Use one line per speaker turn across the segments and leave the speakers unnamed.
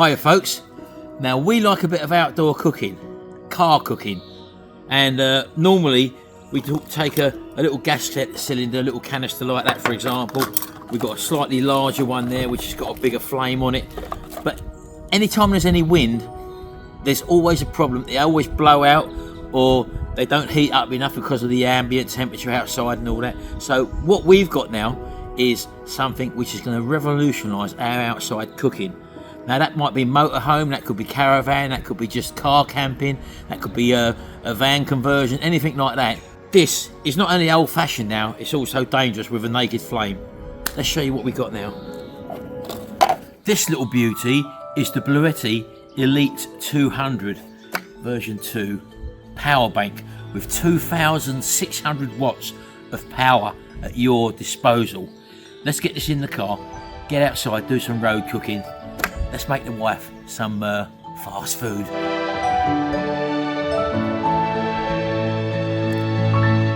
Hiya folks. Now we like a bit of outdoor cooking, car cooking, and normally we take a little gas cylinder, a little canister like that for example. We've got a slightly larger one there which has got a bigger flame on it, but anytime there's any wind there's always a problem. They always blow out or they don't heat up enough because of the ambient temperature outside and all that. So what we've got now is something which is going to revolutionise our outside cooking. Now that might be motorhome, that could be caravan, that could be just car camping, that could be a van conversion, anything like that. This is not only old fashioned now, it's also dangerous with a naked flame. Let's show you what we got now. This little beauty is the Bluetti Elite 200 version 2 power bank with 2,600 watts of power at your disposal. Let's get this in the car, get outside, do some road cooking. Let's make the wife some fast food.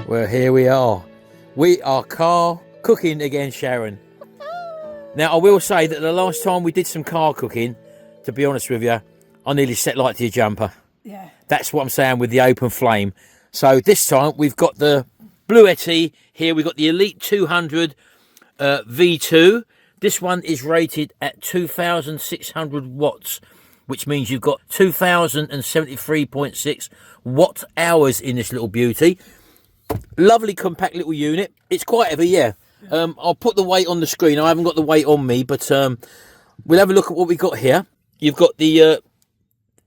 Well, here we are. We are car cooking again, Sharon. Now, I will say that the last time we did some car cooking, to be honest with you, I nearly set light to your jumper.
Yeah.
That's what I'm saying with the open flame. So this time we've got the Bluetti here. We've got the Elite 200 V2. This one is rated at 2,600 watts, which means you've got 2,073.6 watt hours in this little beauty. Lovely compact little unit. It's quite heavy, yeah. I'll put the weight on the screen. I haven't got the weight on me, but we'll have a look at what we've got here. You've got the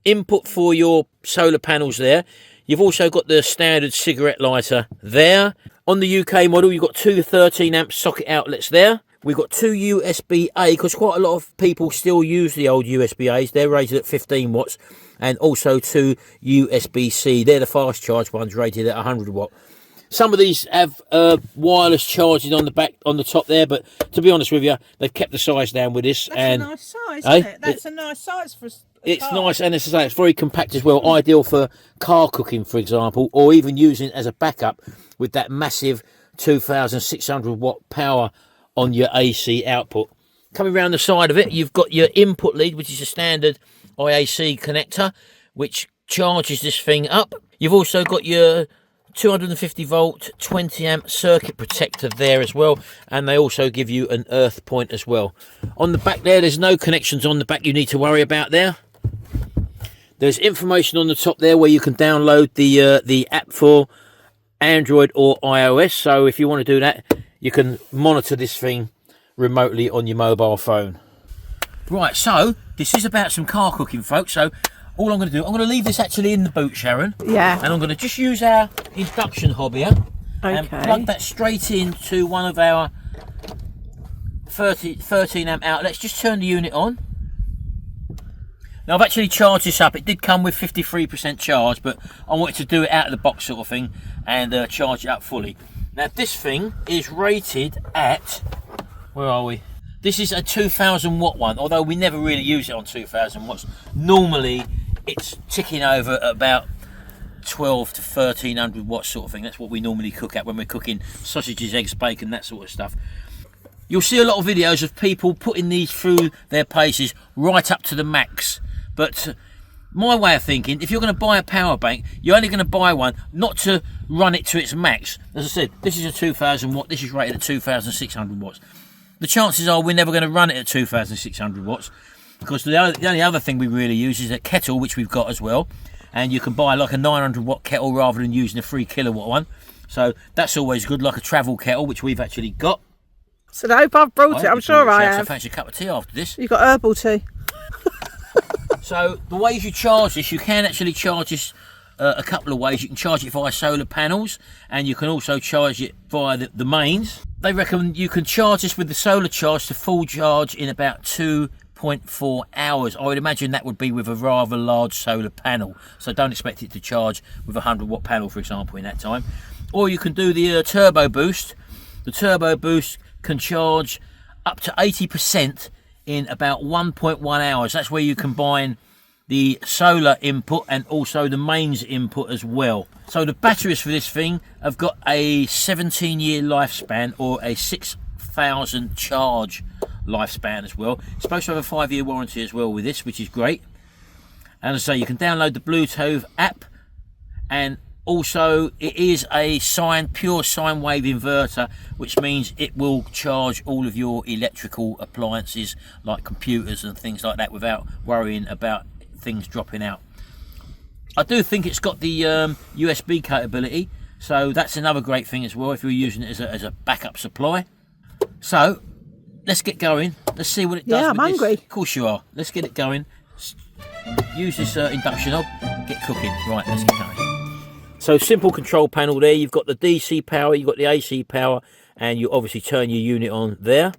input for your solar panels there. You've also got the standard cigarette lighter there. On the UK model, you've got two 13 amp socket outlets there. We've got two USB-A, because quite a lot of people still use the old USB-As. They're rated at 15 watts. And also two USB-C. They're the fast charge ones rated at 100 watt. Some of these have wireless charging on the back, on the top there, but to be honest with you, they've kept the size down with this.
That's
and
a nice size, isn't it? That's a nice size for a
It's
car.
nice, and as I say, it's very compact as well. Ideal for car cooking, for example, or even using it as a backup with that massive 2,600 watt power on your AC output. Coming around the side of it, you've got your input lead, which is a standard IAC connector, which charges this thing up. You've also got your 250 volt 20 amp circuit protector there as well, and they also give you an earth point as well. On the back there's no connections on the back you need to worry about there. There's information on the top there where you can download the app for Android or iOS, so if you want to do that you can monitor this thing remotely on your mobile phone. Right, so this is about some car cooking, folks. So all I'm going to do, I'm going to leave this actually in the boot, Sharon.
Yeah.
And I'm going to just use our induction hob here.
Okay.
And plug that straight into one of our 13 amp outlets. Just turn the unit on. Now I've actually charged this up. It did come with 53% charge, but I wanted to do it out of the box sort of thing and charge it up fully. Now this thing is rated at, where are we? This is a 2,000 watt one, although we never really use it on 2,000 watts. Normally it's ticking over at about 12 to 1,300 watts sort of thing. That's what we normally cook at when we're cooking sausages, eggs, bacon, that sort of stuff. You'll see a lot of videos of people putting these through their paces right up to the max. But my way of thinking, if you're going to buy a power bank, you're only going to buy one not to run it to its max. As I said, this is a 2,000 watt, this is rated at 2,600 watts. The chances are we're never going to run it at 2,600 watts, because the only other thing we really use is a kettle, which we've got as well. And you can buy like a 900 watt kettle rather than using a 3 kilowatt one. So that's always good, like a travel kettle, which we've actually got.
So I hope I've brought it. I'm sure I have.
I fancy a cup of tea after this.
You've got herbal tea.
So the ways you charge this, you can actually charge this a couple of ways. You can charge it via solar panels, and you can also charge it via the mains. They reckon you can charge this with the solar charge to full charge in about 2.4 hours. I would imagine that would be with a rather large solar panel, so don't expect it to charge with a 100 watt panel, for example, in that time. Or you can do the turbo boost. The turbo boost can charge up to 80% in about 1.1 hours. That's where you combine the solar input and also the mains input as well. So the batteries for this thing have got a 17-year lifespan, or a 6,000 charge lifespan as well. It's supposed to have a 5-year warranty as well with this, which is great. And as I say, you can download the Bluetti app, and also it is a pure sine wave inverter, which means it will charge all of your electrical appliances like computers and things like that without worrying about things dropping out. I do think it's got the USB capability, so that's another great thing as well if you're using it as a backup supply. So let's get going. Let's see what it does.
Yeah, I'm hungry.
Of course you are. Let's get it going. Use this induction hob. Get cooking. Right, let's get going. So simple control panel there. You've got the DC power, you've got the AC power, and you obviously turn your unit on there.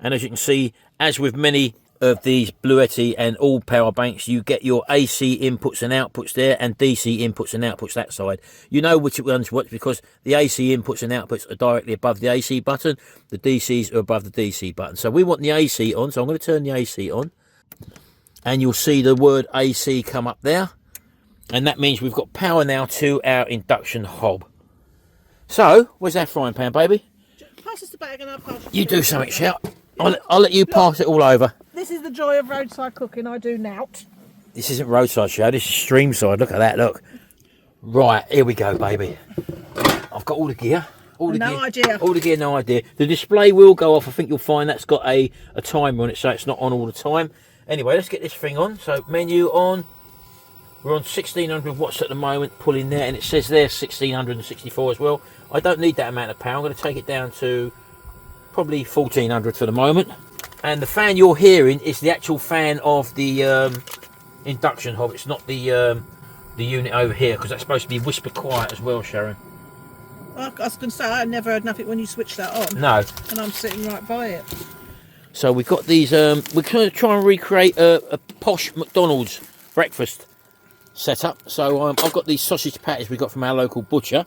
And as you can see, as with many of these Bluetti and all power banks, you get your AC inputs and outputs there, and DC inputs and outputs that side. You know which one's what because the AC inputs and outputs are directly above the AC button. The DCs are above the DC button. So we want the AC on, so I'm going to turn the AC on. And you'll see the word AC come up there. And that means we've got power now to our induction hob. So, where's that frying pan, baby?
Pass us the bag and I'll pass it.
You do something, shout. I'll let you pass it all over.
This is the joy of roadside cooking. I do nout.
This isn't roadside show, this is stream side. Look at that, look. Right, here we go, baby. I've got all the gear. All the gear, no idea. The display will go off. I think you'll find that's got a timer on it, so it's not on all the time. Anyway, let's get this thing on. So, menu on. We're on 1600 watts at the moment, pulling there, and it says there 1664 as well. I don't need that amount of power. I'm going to take it down to probably 1400 for the moment. And the fan you're hearing is the actual fan of the induction hob. It's not the unit over here, because that's supposed to be whisper quiet as well, Sharon.
I was going to say, I never heard nothing when you switched that on.
No.
And I'm sitting right by it.
So we've got these, we're going to try and recreate a posh McDonald's breakfast setup. So I've got these sausage patties we got from our local butcher,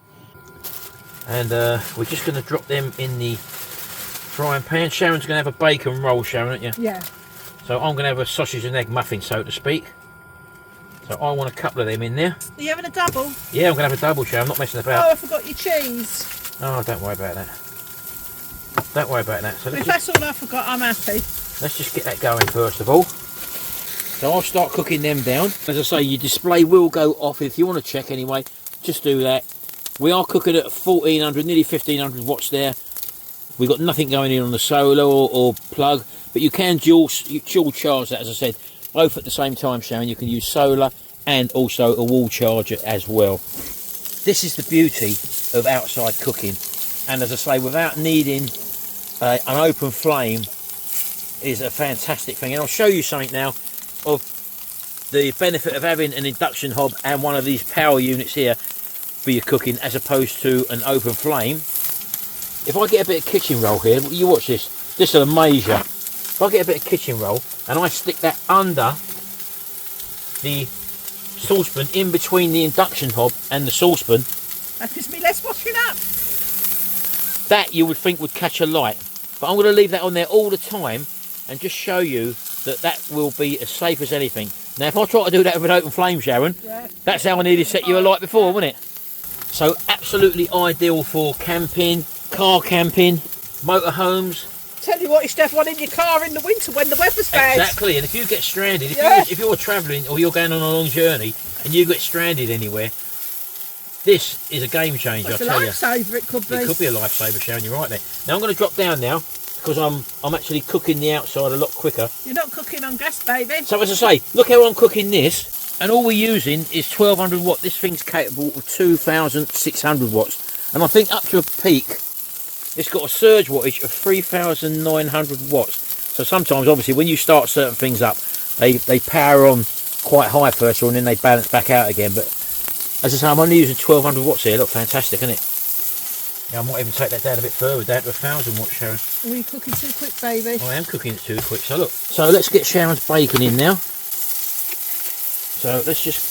and we're just going to drop them in the frying pan. Sharon's going to have a bacon roll, Sharon, aren't you?
Yeah.
So I'm going to have a sausage and egg muffin, so to speak. So I want a couple of them in there.
Are you having a double?
Yeah, I'm going to have a double, Sharon. I'm not messing about.
Oh, I forgot your cheese.
Oh, don't worry about that. Don't worry about that. So
If that's all I forgot, I'm happy.
Let's just get that going first of all. So I'll start cooking them down. As I say, your display will go off if you want to check anyway. Just do that. We are cooking at 1400, nearly 1500 watts there. We've got nothing going in on the solar or plug, but you can dual charge that, as I said, both at the same time, Sharon. You can use solar and also a wall charger as well. This is the beauty of outside cooking, and as I say, without needing an open flame is a fantastic thing. And I'll show you something now of the benefit of having an induction hob and one of these power units here for your cooking as opposed to an open flame. If I get a bit of kitchen roll here, you watch this, this will amaze you. If I get a bit of kitchen roll and I stick that under the saucepan, in between the induction hob and the saucepan,
That gives me less washing up.
that you would think would catch a light. But I'm going to leave that on there all the time and just show you that that will be as safe as anything. Now, if I try to do that with an open flame, Sharon, that's how I nearly set you alight before, wasn't it? So, absolutely ideal for camping, car camping, motorhomes.
Tell you what, you should have one in your car in the winter when the weather's bad.
Exactly, and if you get stranded, if you're travelling or you're going on a long journey and you get stranded anywhere, this is a game changer, I tell you.
It's a lifesaver, it could be.
It could be a lifesaver, Sharon, you're right there. Now I'm going to drop down now, because I'm actually cooking the outside a lot quicker.
You're not cooking on gas, baby.
So as I say, look how I'm cooking this, and all we're using is 1200 watt. This thing's capable of 2600 watts, and I think up to a peak, it's got a surge wattage of 3900 watts. So sometimes, obviously, when you start certain things up, they power on quite high first of all, and then they balance back out again. But as I say, I'm only using 1200 watts here. Look, fantastic, isn't it? Yeah, I might even take that down a bit further, down to 1000 watts, Sharon.
Are you cooking too quick, baby?
I am cooking it too quick. So look, so let's get Sharon's bacon in now. So let's just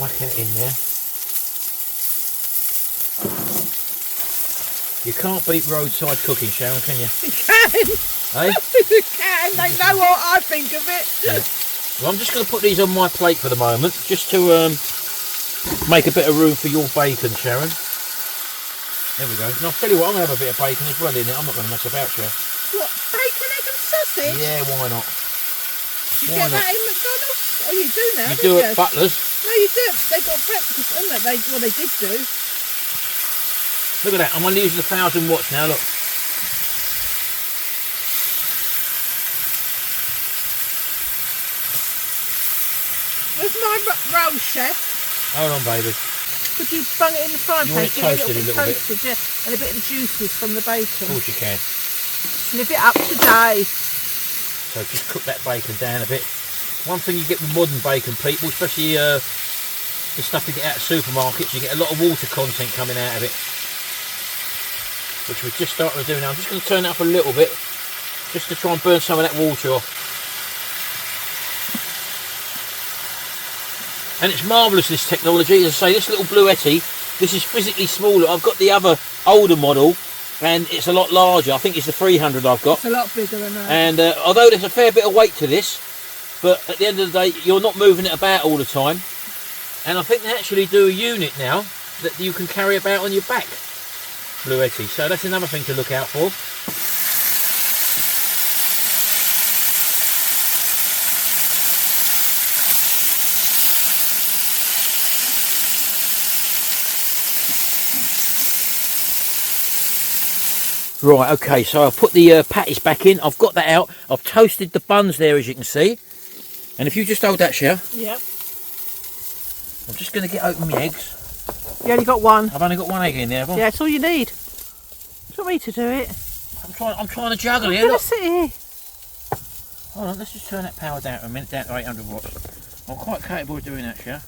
whack that in there. You can't beat roadside cooking, Sharon, can you?
You can.
Hey?
You can. They know what I think of it.
Yeah. Well, I'm just going to put these on my plate for the moment, just to make a bit of room for your bacon, Sharon. There we go. And I'll tell you what, I'm going to have a bit of bacon as well in it. I'm not going to mess about, Sharon.
What, bacon sausage?
Yeah, why not?
You get that in McDonald's? Oh, you do now.
You do
don't
at Butler's.
No, you do. They got breakfast on that. Well, they did do.
Look at that. I'm only using 1,000 watts now. Look.
Where's my roll, chef?
Hold on, baby.
Could you bung it in the frying
You
pan?
want it toasted a little bit?
Toasted, yeah, and a bit of the juices from the bacon.
Of course you can.
Snip it up today.
So just cook that bacon down a bit. One thing you get with modern bacon, people, especially the stuff you get out of supermarkets, you get a lot of water content coming out of it, which we're just starting to do now. I'm just going to turn it up a little bit, just to try and burn some of that water off. And it's marvellous, this technology. As I say, this little Bluetti, this is physically smaller. I've got the other older model, and it's a lot larger. I think it's the 300 I've got.
It's a lot bigger than that.
And although there's a fair bit of weight to this, but at the end of the day, you're not moving it about all the time. And I think they actually do a unit now that you can carry about on your back, Bluetti. So that's another thing to look out for. Right, okay, so I've put the patties back in. I've got that out. I've toasted the buns there, as you can see. And if you just hold that, Shell.
Yep.
I'm just going to get open my eggs.
You only got one.
I've only got one egg in there, haven't I?
Yeah, that's all you need. Do you want me to do it?
I'm trying to juggle here.
I'm
Look.
sit here.
Hold on, let's just turn that power down for a minute, down to 800 watts. I'm quite capable of doing that, Shell.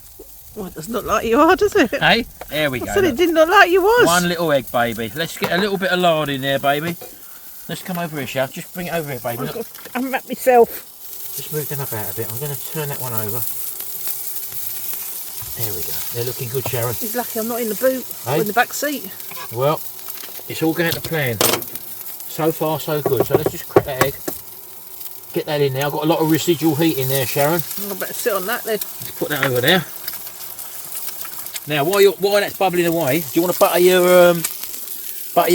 Well, it does not like you are, does it?
Hey, there we go.
I said it did not like you was.
One little egg, baby. Let's get a little bit of lard in there, baby. Let's come over here, Shell. Just bring it over here, baby. Look.
I'm wrapped myself.
Just move them up out a bit. I'm going to turn that one over. There we go. They're looking good, Sharon.
He's lucky I'm not in the boot or in the back seat.
Well, it's all going to plan. So far, so good. So let's just crack that egg. Get that in there. I've got a lot of residual heat in there, Sharon.
I better sit on that then.
Let's put that over there. Now, while that's bubbling away, do you want to butter your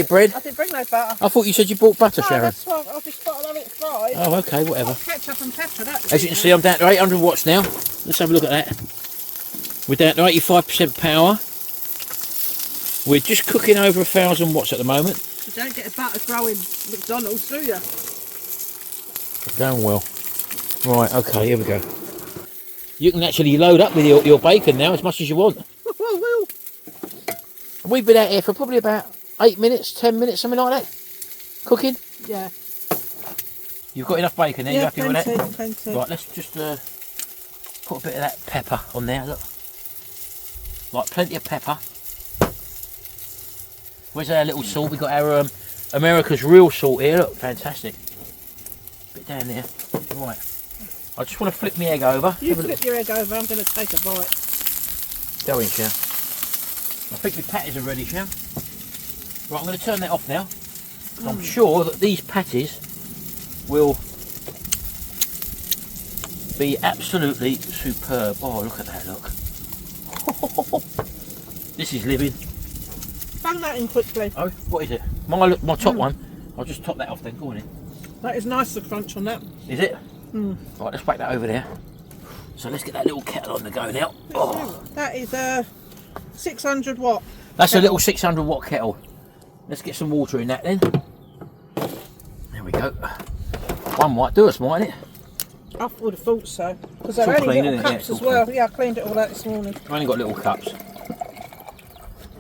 bread?
I didn't bring no butter.
I thought you said you bought butter,
No,
Sharon.
that's right. I'll just have it fried.
Oh, okay, whatever.
Ketchup and pepper, that.
As you can see, I'm down to 800 watts now. Let's have a look at that. We're down to 85% power. We're just cooking over 1,000 watts at the moment.
You don't get a butter throw in McDonald's, do you?
Going well. Right, okay, here we go. You can actually load up with your bacon now as much as you want.
Well.
We've been out here for probably about 8 minutes, 10 minutes, something like that. Cooking.
Yeah.
You've got enough bacon there, you happy with that?
Plenty.
Right, let's just put a bit of that pepper on there, look. Like plenty of pepper. Where's our little salt? We've got our America's real salt here, look, fantastic. Bit down there. Right. I just want to flip my egg over.
You flip your egg over, I'm going to take a bite.
Go in, Shell. I think the patties are ready, Shell. Right, I'm going to turn that off now. I'm sure that these patties will be absolutely superb. Oh, look at that, look. This is living.
Bang that in quickly.
Oh, what is it? My top one. I'll just top that off then, go on in.
That is nice, the crunch on that.
Is it? Right, let's back that over there. So let's get that little kettle on the go now. Oh.
That is a 600 watt.
That's a little 600 watt kettle. Let's get some water in that then. There we go. One might do us, mightn't it?
I would have thought so. Because
It's
they're
all
only
clean,
little
isn't it?
cups
Yeah,
as
it's all
well. Yeah, I cleaned it all out this morning.
I've only got little cups.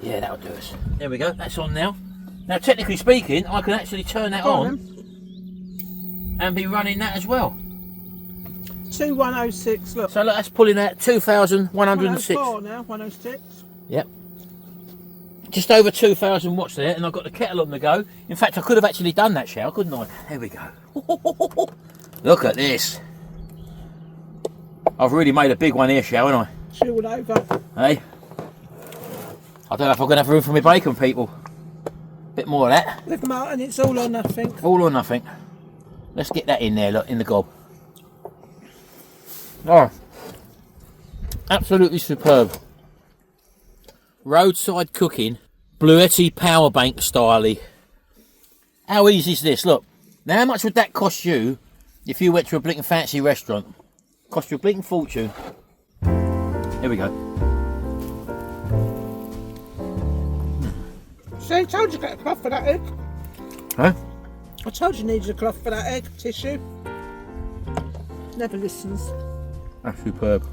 Yeah, that'll do us. There we go, that's on now. Now, technically speaking, I can actually turn that on and be running that as well.
2106, look.
So look, that's pulling out 2,106.
104 now, 106.
Yep. Just over 2,000 watts there, and I've got the kettle on the go. In fact, I could have actually done that, Shell, couldn't I? There we go. Look at this. I've really made a big one here, Shell, haven't I?
Chilled over.
Hey? I don't know if I'm going to have room for my bacon, people. Bit more of that.
Look, Martin, it's all or nothing.
All or nothing. Let's get that in there, look, in the gob. Oh. Absolutely superb. Roadside cooking, Bluetti power bank style-y. How easy is this? Look, now how much would that cost you If you went to a blinking fancy restaurant, cost you a blinking fortune. Here we go.
See, I told you to get a cloth for that egg.
Huh?
I told you needed a cloth for that egg, tissue. Never listens.
That's superb.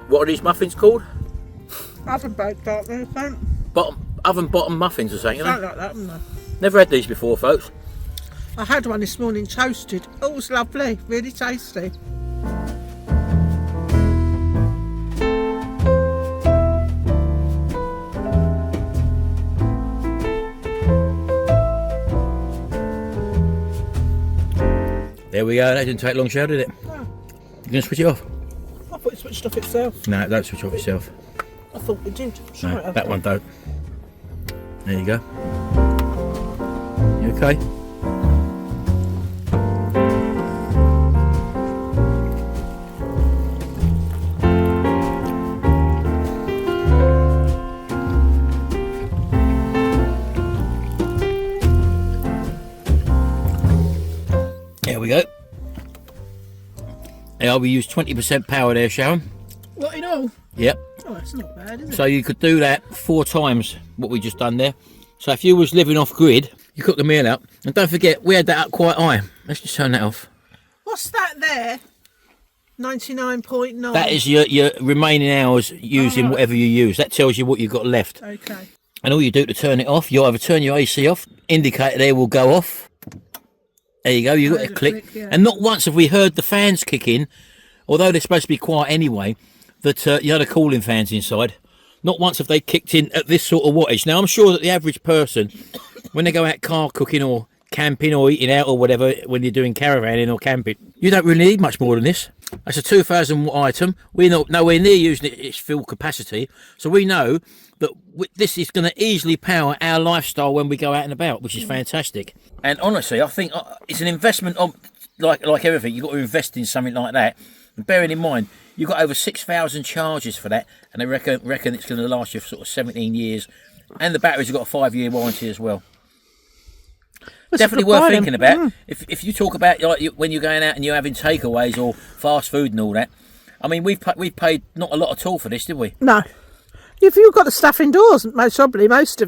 What are these muffins called?
Oven baked, aren't they?
Oven bottom muffins or something,
Something like that, haven't they?
Never had these before, folks.
I had one this morning toasted. Oh, it was lovely, really tasty.
There we go, that didn't take long, show, did it?
No.
You gonna switch it off?
I thought it switched off itself.
No, don't switch off itself.
I thought it did. Sure
No,
it
that one don't. There you go. You okay? There we go. Yeah, we use 20% power there, Sharon.
What, in all?
Yep.
Oh, that's not bad, is it?
So you could do that 4 times what we just done there. So if you was living off grid, you cook the meal up. And don't forget, we had that up quite high. Let's just turn that off.
What's that there? 99.9.
That is your remaining hours using whatever you use. That tells you what you've got left.
Okay.
And all you do to turn it off, you'll either turn your AC off, indicator there will go off. There you go, you got a click.
Yeah.
And not once have we heard the fans kick in, although they're supposed to be quiet anyway, that you had the cooling fans inside. Not once have they kicked in at this sort of wattage. Now, I'm sure that the average person, when they go out car cooking or camping or eating out or whatever, when you're doing caravanning or camping, you don't really need much more than this. That's a 2,000 watt item. We're not nowhere near using its full capacity. So we know that this is going to easily power our lifestyle when we go out and about, which is fantastic. And honestly, I think it's an investment of, like everything, you've got to invest in something like that. And bearing in mind, you've got over 6,000 charges for that, and they reckon it's going to last you for sort of 17 years. And the batteries have got a 5-year warranty as well.
That's
Definitely worth thinking about. If you talk about like when you're going out and you're having takeaways or fast food and all that, I mean, we've paid not a lot at all for this, did we?
No. If you've got the stuff indoors, most of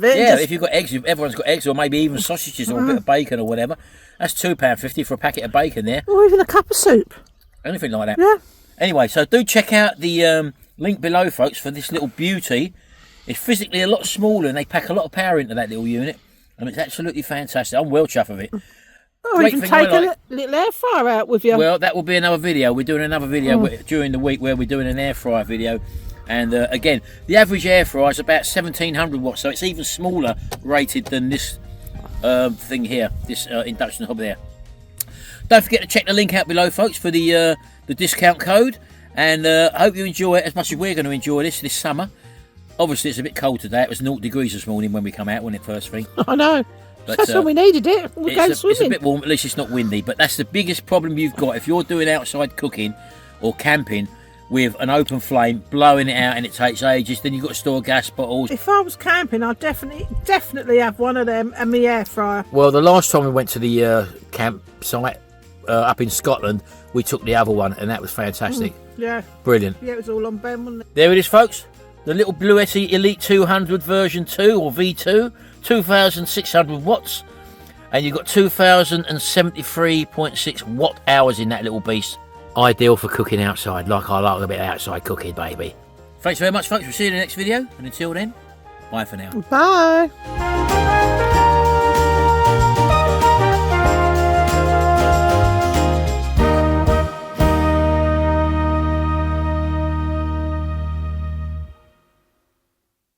it.
Yeah, if you've got eggs, everyone's got eggs, or maybe even sausages or a bit of bacon or whatever. That's £2.50 for a packet of bacon there.
Or even a cup of soup.
Anything like that.
Yeah.
Anyway, so do check out the link below, folks, for this little beauty. It's physically a lot smaller, and they pack a lot of power into that little unit, and it's absolutely fantastic. I'm well chuffed with it.
Oh, you can take a little air fryer out with you.
Well, that will be another video. We're doing another video during the week where we're doing an air fryer video. And again, the average air fryer is about 1,700 watts, so it's even smaller rated than this thing here, this induction hob there. Don't forget to check the link out below, folks, for the discount code. And I hope you enjoy it as much as we're going to enjoy this summer. Obviously, it's a bit cold today. It was 0 degrees this morning when we come out, wasn't it, first thing?
I know. But, that's when we needed it. We're going swimming.
It's a bit warm, at least it's not windy. But that's the biggest problem you've got. If you're doing outside cooking or camping with an open flame, blowing it out and it takes ages, then you've got to store gas bottles.
If I was camping, I'd definitely have one of them and my air fryer.
Well, the last time we went to the campsite up in Scotland, we took the other one, and that was fantastic.
Yeah.
Brilliant.
Yeah, it was all on Ben, wasn't it?
There it is, folks. The little Bluetti Elite 200 version 2 or V2, 2,600 watts, and you've got 2,073.6 watt hours in that little beast. Ideal for cooking outside, like I like a bit of outside cooking, baby. Thanks very much, folks. We'll see you in the next video, and until then, bye for now.
Bye.